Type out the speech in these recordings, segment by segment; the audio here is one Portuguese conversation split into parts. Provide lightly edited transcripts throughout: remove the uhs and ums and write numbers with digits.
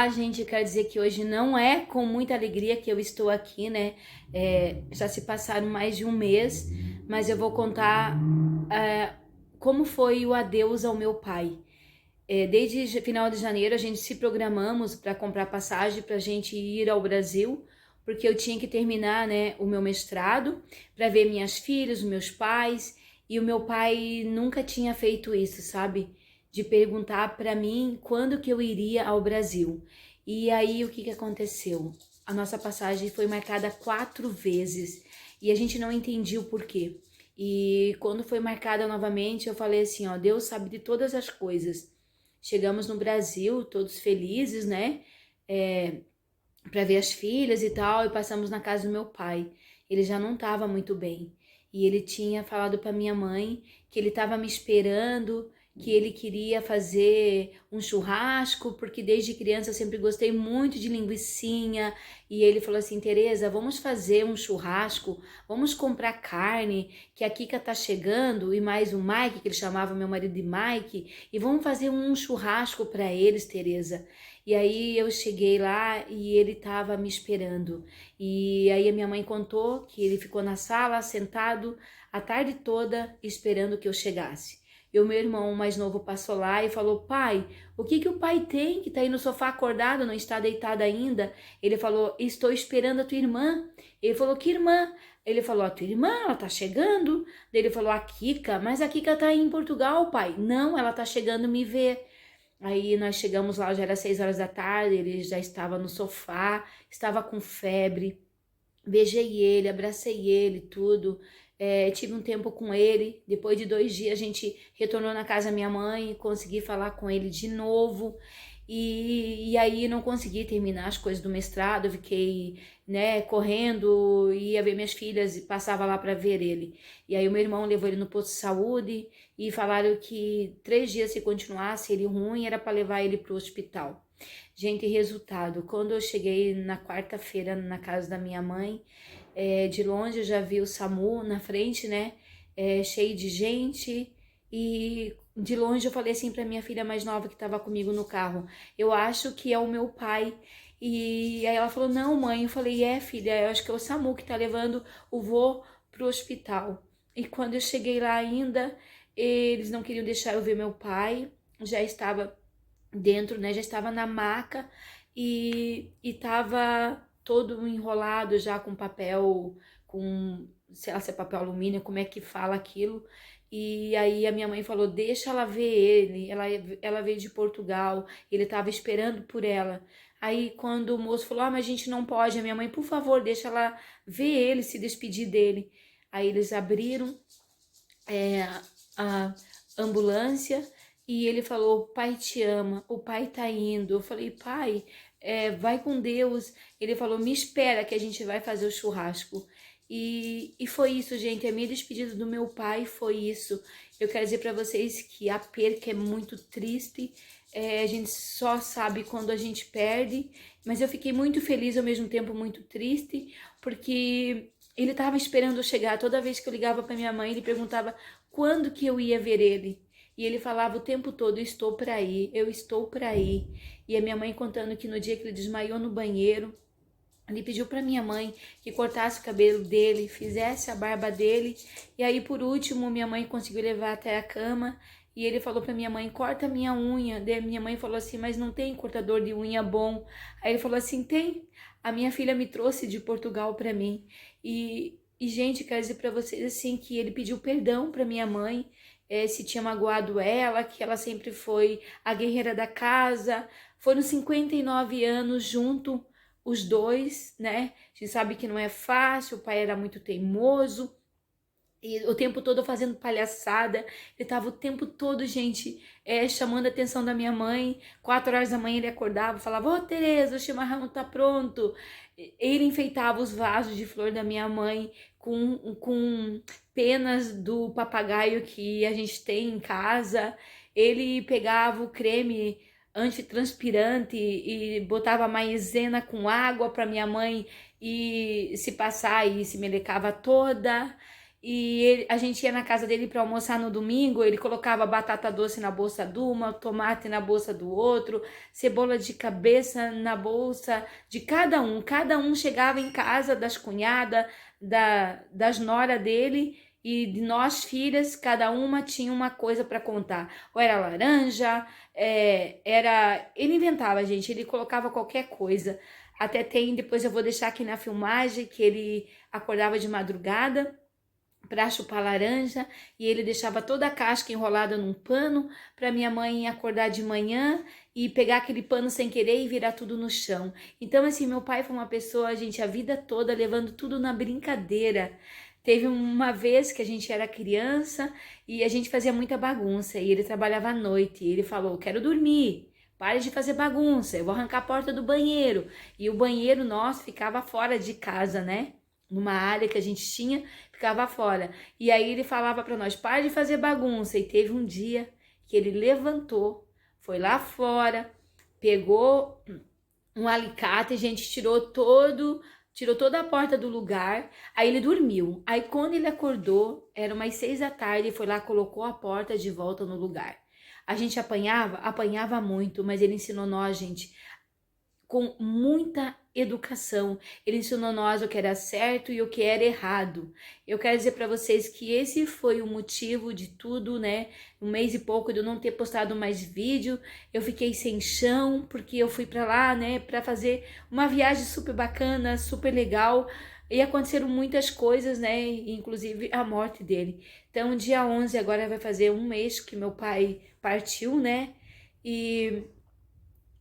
Olá, gente, quero dizer que hoje não é com muita alegria que eu estou aqui, né? Já se passaram mais de um mês, mas eu vou contar como foi o adeus ao meu pai. Desde final de janeiro a gente se programamos para comprar passagem para a gente ir ao Brasil, porque eu tinha que terminar, né, o meu mestrado para ver minhas filhas, meus pais, e o meu pai nunca tinha feito isso, sabe? De perguntar para mim quando que eu iria ao Brasil. E aí o que que aconteceu? A nossa passagem foi marcada 4 vezes e a gente não entendia o porquê. E quando foi marcada novamente, eu falei assim, ó, Deus sabe de todas as coisas. Chegamos no Brasil, todos felizes, né? Para ver as filhas e tal, e passamos na casa do meu pai. Ele já não estava muito bem. E ele tinha falado para minha mãe que ele estava me esperando, que ele queria fazer um churrasco, porque desde criança eu sempre gostei muito de linguicinha. E ele falou assim: Tereza, vamos fazer um churrasco, vamos comprar carne, que a Kika tá chegando, e mais o Mike, que ele chamava meu marido de Mike, e vamos fazer um churrasco para eles, Tereza. E aí eu cheguei lá e ele estava me esperando. E aí a minha mãe contou que ele ficou na sala, sentado, a tarde toda, esperando que eu chegasse. E o meu irmão mais novo passou lá e falou: pai, o que que o pai tem que tá aí no sofá acordado, não está deitado ainda? Ele falou: estou esperando a tua irmã. Ele falou: que irmã? Ele falou: a tua irmã, ela tá chegando. Daí ele falou: a Kika, mas a Kika tá aí em Portugal, pai. Não, ela tá chegando me ver. Aí nós chegamos lá, já era 6 horas da tarde, ele já estava no sofá, estava com febre. Beijei ele, abracei ele, tudo. Tive um tempo com ele. Depois de 2 dias, a gente retornou na casa da minha mãe, consegui falar com ele de novo. E aí não consegui terminar as coisas do mestrado, eu fiquei, né, correndo, ia ver minhas filhas e passava lá para ver ele. E aí o meu irmão levou ele no posto de saúde e falaram que 3 dias, se continuasse ele ruim, era para levar ele para o hospital. Gente, resultado, quando eu cheguei na quarta-feira na casa da minha mãe, de longe eu já vi o SAMU na frente, né, cheio de gente, e de longe eu falei assim para minha filha mais nova que estava comigo no carro: eu acho que é o meu pai. E aí ela falou: não, mãe. Eu falei: filha, eu acho que é o SAMU que tá levando o vô pro hospital. E quando eu cheguei lá ainda, eles não queriam deixar eu ver meu pai, já estava dentro, né? Já estava na maca e tava todo enrolado já com papel, com, sei lá se é papel alumínio, como é que fala aquilo. E aí a minha mãe falou: deixa ela ver ele, ela veio de Portugal, ele estava esperando por ela. Aí quando o moço falou: mas a gente não pode, a minha mãe, por favor, deixa ela ver ele, se despedir dele. Aí eles abriram a ambulância e ele falou: o pai te ama, o pai tá indo. Eu falei: pai, vai com Deus. Ele falou: me espera que a gente vai fazer o churrasco. E foi isso, gente. A minha despedida do meu pai foi isso. Eu quero dizer para vocês que a perca é muito triste. A gente só sabe quando a gente perde, mas eu fiquei muito feliz ao mesmo tempo muito triste, porque ele estava esperando eu chegar. Toda vez que eu ligava para minha mãe, ele perguntava quando que eu ia ver ele. E ele falava o tempo todo: eu estou para ir, eu estou para ir. E a minha mãe contando que no dia que ele desmaiou no banheiro, ele pediu para minha mãe que cortasse o cabelo dele, fizesse a barba dele. E aí, por último, minha mãe conseguiu levar até a cama. E ele falou para minha mãe: corta minha unha. Daí minha mãe falou assim: mas não tem cortador de unha bom. Aí ele falou assim: tem. A minha filha me trouxe de Portugal para mim. Gente, quero dizer para vocês assim que ele pediu perdão para minha mãe, se tinha magoado ela, que ela sempre foi a guerreira da casa. Foram 59 anos junto, os dois, né? A gente sabe que não é fácil, o pai era muito teimoso, e o tempo todo fazendo palhaçada. Ele tava o tempo todo, gente, chamando a atenção da minha mãe. 4 horas da manhã ele acordava, falava: ô Tereza, o chimarrão tá pronto. Ele enfeitava os vasos de flor da minha mãe com penas do papagaio que a gente tem em casa. Ele pegava o creme antitranspirante e botava maisena com água para minha mãe e se passar e se melecava toda. e a gente ia na casa dele para almoçar no domingo, ele colocava batata doce na bolsa de uma, tomate na bolsa do outro, cebola de cabeça na bolsa de cada um chegava em casa das cunhadas, das nora dele e de nós filhas, cada uma tinha uma coisa para contar, ou era laranja, ele inventava, gente, ele colocava qualquer coisa, até tem, depois eu vou deixar aqui na filmagem, que ele acordava de madrugada para chupar laranja e ele deixava toda a casca enrolada num pano para minha mãe acordar de manhã e pegar aquele pano sem querer e virar tudo no chão. Então, assim, meu pai foi uma pessoa, gente, a vida toda levando tudo na brincadeira. Teve uma vez que a gente era criança e a gente fazia muita bagunça e ele trabalhava à noite e ele falou, quero dormir. Pare de fazer bagunça, eu vou arrancar a porta do banheiro. E o banheiro nosso ficava fora de casa, né? Numa área que a gente tinha, ficava fora. E aí ele falava para nós, pare de fazer bagunça. E teve um dia que ele levantou, foi lá fora, pegou um alicate, a gente tirou toda a porta do lugar, aí ele dormiu. Aí quando ele acordou, era umas 6 da tarde, e foi lá, colocou a porta de volta no lugar. A gente apanhava muito, mas ele ensinou nós, gente, com muita educação. Ele ensinou nós o que era certo e o que era errado. Eu quero dizer para vocês que esse foi o motivo de tudo, né? Um mês e pouco de eu não ter postado mais vídeo. Eu fiquei sem chão porque eu fui para lá, né, para fazer uma viagem super bacana, super legal. E aconteceram muitas coisas, né? Inclusive a morte dele. Então, dia 11 agora vai fazer um mês que meu pai partiu, né? E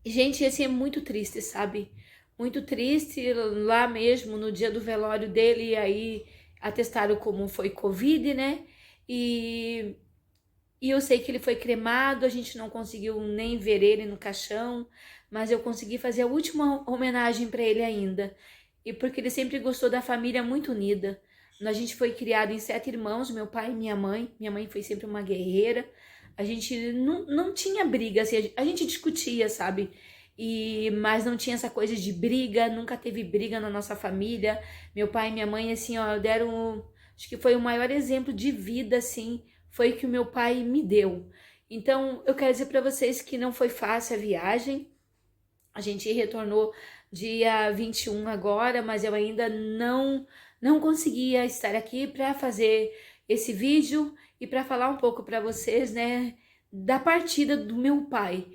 gente, assim, é muito triste, sabe? Muito triste, lá mesmo, no dia do velório dele, aí atestaram como foi Covid, né? E, e eu sei que ele foi cremado, a gente não conseguiu nem ver ele no caixão, mas eu consegui fazer a última homenagem para ele ainda. E porque ele sempre gostou da família muito unida. A gente foi criado em 7 irmãos, meu pai e minha mãe. Minha mãe foi sempre uma guerreira. A gente não tinha briga, assim, a gente discutia, sabe? Mas não tinha essa coisa de briga, nunca teve briga na nossa família. Meu pai e minha mãe, assim, ó, acho que foi o maior exemplo de vida, assim, foi que o meu pai me deu. Então, eu quero dizer para vocês que não foi fácil a viagem. A gente retornou dia 21 agora, mas eu ainda não conseguia estar aqui para fazer esse vídeo e para falar um pouco para vocês, né, da partida do meu pai.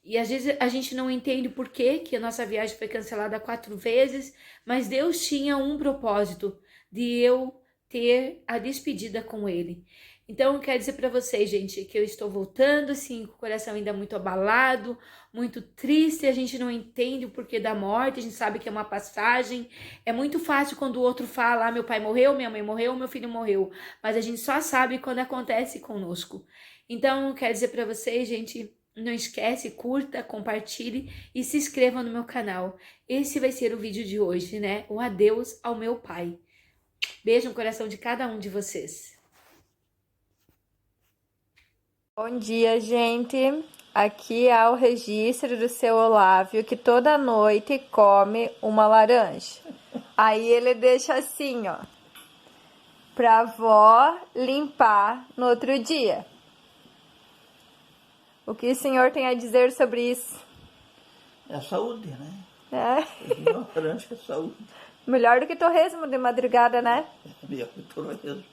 E às vezes a gente não entende por que a nossa viagem foi cancelada 4 vezes, mas Deus tinha um propósito de eu ter a despedida com ele. Então, eu quero dizer para vocês, gente, que eu estou voltando, assim, com o coração ainda muito abalado, muito triste, a gente não entende o porquê da morte, a gente sabe que é uma passagem. É muito fácil quando o outro fala, meu pai morreu, minha mãe morreu, meu filho morreu, mas a gente só sabe quando acontece conosco. Então, eu quero dizer para vocês, gente, não esquece, curta, compartilhe e se inscreva no meu canal. Esse vai ser o vídeo de hoje, né? O adeus ao meu pai. Beijo no coração de cada um de vocês. Bom dia, gente. Aqui é o registro do seu Olávio, que toda noite come uma laranja. Aí ele deixa assim, ó, pra avó limpar no outro dia. O que o senhor tem a dizer sobre isso? É a saúde, né? É, Uma laranja é saúde. melhor do que torresmo de madrugada, né? É melhor que torresmo.